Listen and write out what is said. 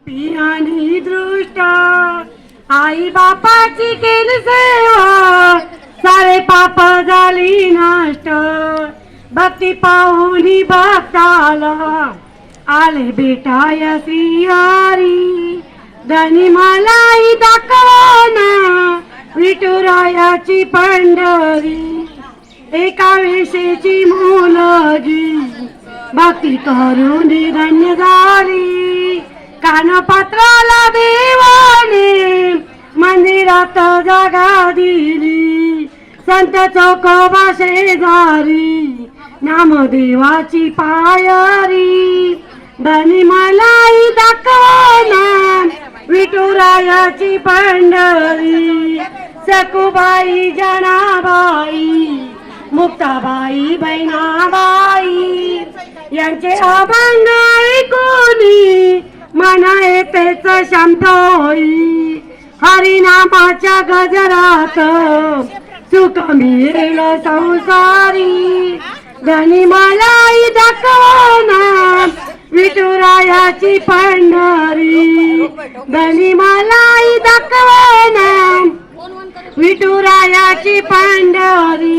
पियानी दृष्ट आई बापाची केली सेवा, सारे पाप झाली नष्ट. भक्ती पाहुनी भक्ताला आले भेटाया श्रीहरी. धनी मलाही दाखवना विठुरायाची पंढरी. एका वेशेची मुलगी भक्ती करून धन्य झाली. कानपात्राला देवाने मंदिरात जागा दिली. संत चोखोबा शेजारी नामदेवाची पायरी. धनी मलाही दाखवना विठुरायाची पंढरी. सकुबाई जनाबाई मुक्ताबाई बहिणाबाई यांचे अभंग ऐकूनी मना येतेच शांत होई. हरिनामाच्या गजरात सुख मिळेल संसारी. धनी मलाही दाखवना विठुरायाची पंढरी. धनी मलाही दाखवना विठुरायाची पंढरी.